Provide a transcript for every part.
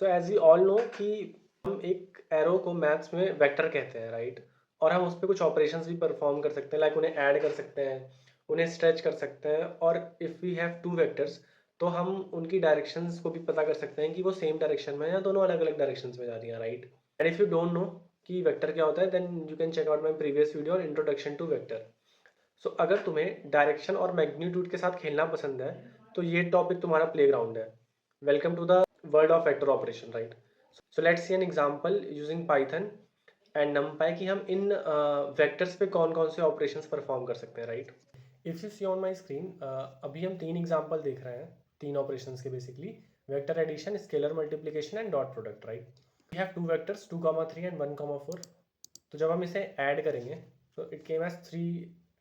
So as we all know कि हम एक एरो को मैथ्स में वेक्टर कहते हैं, राइट? और हम उस पर कुछ ऑपरेशंस भी परफॉर्म कर सकते हैं, लाइक उन्हें ऐड कर सकते हैं, उन्हें स्ट्रेच कर सकते हैं। और if we have two vectors तो हम उनकी डायरेक्शंस को भी पता कर सकते हैं कि वो सेम डायरेक्शन में है या दोनों अलग अलग डायरेक्शंस में जा रही हैं, right? And if you don't know कि वेक्टर क्या होता है, then you can check out my previous video और इंट्रोडक्शन टू वेक्टर। सो अगर तुम्हें डायरेक्शन और मैग्नीट्यूड के साथ खेलना पसंद है तो ये टॉपिक तुम्हारा प्लेग्राउंड है। Welcome to the world of vector operation, right? So let's see an example using Python and numpy कि हम इन वेक्टर्स पे कौन कौन से ऑपरेशंस परफॉर्म कर सकते हैं, right? If you see on my screen, अभी हम 3 एग्जांपल देख रहे हैं, 3 ऑपरेशंस के basically: vector addition, scalar multiplication and dot product, right? We have 2 vectors 2,3 and 1,4। तो जब हम इसे ऐड करेंगे तो it came as 3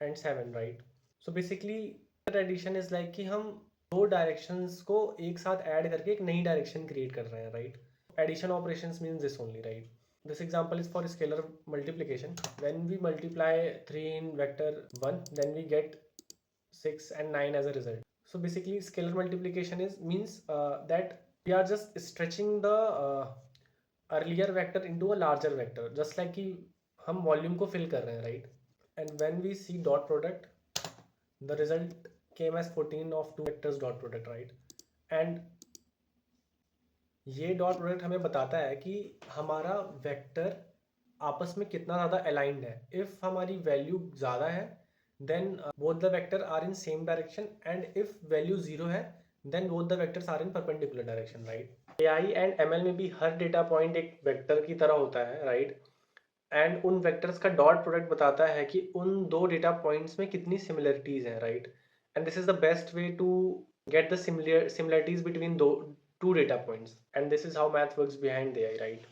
and 7, right? So basically addition is like कि हम दो डायरेक्शंस को एक साथ ऐड करके एक नई डायरेक्शन क्रिएट कर रहे हैं, right? Addition operations means this only, right? This example is for scalar multiplication. When we multiply 3 in vector 1, then we get 6 and 9 as a result. So basically scalar multiplication is means that we are just stretching the earlier vector into a larger vector, just like कि हम volume को fill कर रहे हैं, right? And when we see dot product, the result came as 14 of 2 vectors dot product, right? And ये dot product हमें बताता है कि हमारा वेक्टर आपस में कितना ज़्यादा अलाइंड है। इफ़ हमारी वैल्यू ज़्यादा है then both the vector are in same direction, and if value 0 है then both the vectors are in perpendicular direction, right? AI and ML में भी हर डेटा पॉइंट एक वेक्टर की तरह होता है, राइट? एंड उन वेक्टर्स का डॉट प्रोडक्ट बताता है कि उन दो डेटा पॉइंट्स में कितनी सिमिलरिटीज हैं, right? And this is the best way to get the similarities between दो two data points, and this is how math works behind the AI, right?